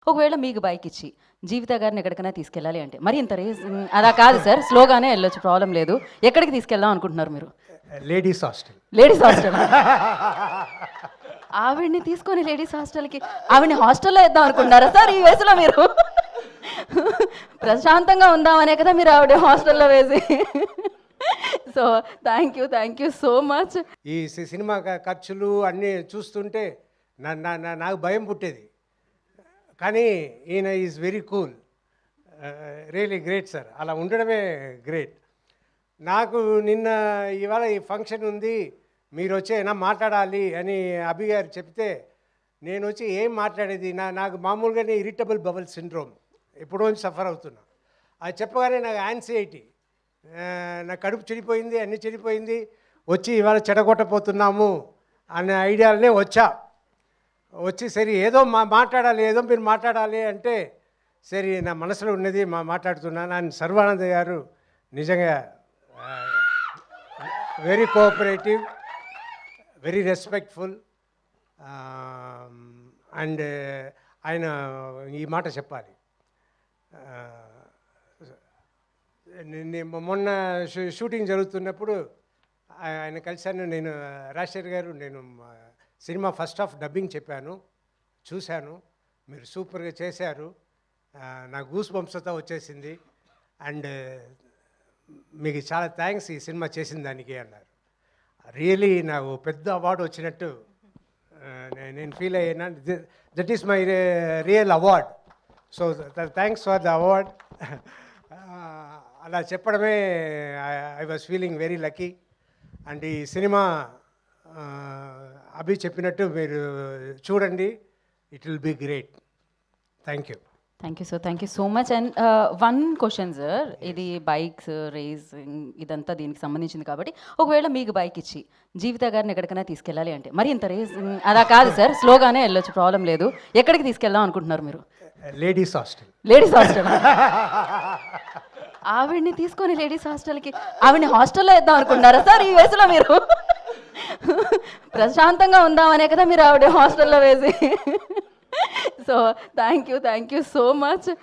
ఒకవేళ మీకు బైక్ ఇచ్చి జీవిత గారిని ఎక్కడికైనా తీసుకెళ్ళాలి అంటే మరి ఇంత రేస్ అలా కాదు సార్, స్లోగానే వెళ్ళొచ్చు, ప్రాబ్లం లేదు. ఎక్కడికి తీసుకెళ్దాం అనుకుంటున్నారు మీరు? Ladies hostel. Ladies hostel. ఆవిడ్ని తీసుకొని లేడీస్ హాస్టల్కి, ఆవిడ్ని హాస్టల్లో వేద్దాం అనుకుంటున్నారా సార్ ఈ వయసులో మీరు? ప్రశాంతంగా ఉందామనే కదా మీరు ఆవిడ హాస్టల్లో వేసి. So thank you so much. ఈ సినిమా ఖర్చులు అన్నీ చూస్తుంటే నాకు భయం పుట్టేది, కానీ ఈయన is very cool, really great sir. అలా ఉండడమే గ్రేట్. నాకు ఇవాళ ఈ ఫంక్షన్ ఉంది, మీరు వచ్చి అయినా మాట్లాడాలి అని అభి గారు చెప్తే నేను వచ్చి ఏం మాట్లాడేది, నాకు మామూలుగానే ఇరిటబుల్ బబుల్ సిండ్రోమ్ ఎప్పుడో సఫర్ అవుతున్నా. అది చెప్పగానే నాకు యాంగ్జైటీ, నా కడుపు చెడిపోయింది, అన్నీ చెడిపోయింది, వచ్చి ఇవాళ చెడగొట్టపోతున్నాము అనే ఐడియాలనే వచ్చి సరే ఏదో మాట్లాడాలి, ఏదో మీరు మాట్లాడాలి అంటే సరే నా మనసులో ఉన్నది మాట్లాడుతున్నాను. ఆయన సర్వానంద్ గారు నిజంగా very cooperative, very respectful, and ఆయన ఈ మాట చెప్పాలి. మొన్న షూటింగ్ జరుగుతున్నప్పుడు ఆయన కలిశాను. నేను రాజశేఖర్ గారు, నేను సినిమా ఫస్ట్ హాఫ్ డబ్బింగ్ చెప్పాను, చూశాను, మీరు సూపర్గా చేశారు, నాకు గూస్ బంప్స్తో వచ్చేసింది, అండ్ మీకు చాలా థ్యాంక్స్ ఈ సినిమా చేసిన దానికి అన్నారు. రియలీ నాకు పెద్ద అవార్డు వచ్చినట్టు నేను ఫీల్ అయ్యాను. That is my real award. So thanks for the award. అలా చెప్పడమే I was feeling very lucky. And ఈ సినిమా అభి చెప్పినట్టు మీరు చూడండి, it will be great. Thank you sir, thank you so much. And one question sir, ఇది bikes racing ఇదంతా దీనికి సంబంధించింది కాబట్టి ఒకవేళ మీకు బైక్ ఇచ్చి జీవిత గారిని ఎక్కడికైనా తీసుకెళ్ళాలి అంటే మరి ఇంత రేస్ అలా కాదు సార్, స్లోగానే వెళ్ళొచ్చు, ప్రాబ్లం లేదు. ఎక్కడికి తీసుకెళ్దాం అనుకుంటున్నారు మీరు? Ladies hostel. Ladies hostel. ఆవిడ్ని తీసుకొని లేడీస్ హాస్టల్కి, ఆవిడ్ని హాస్టల్లో వేద్దాం అనుకుంటున్నారా సార్ ఈ వయసులో మీరు? ప్రశాంతంగా ఉందామనే కదా మీరు ఆవిడ హాస్టల్లో వేసి. So thank you so much.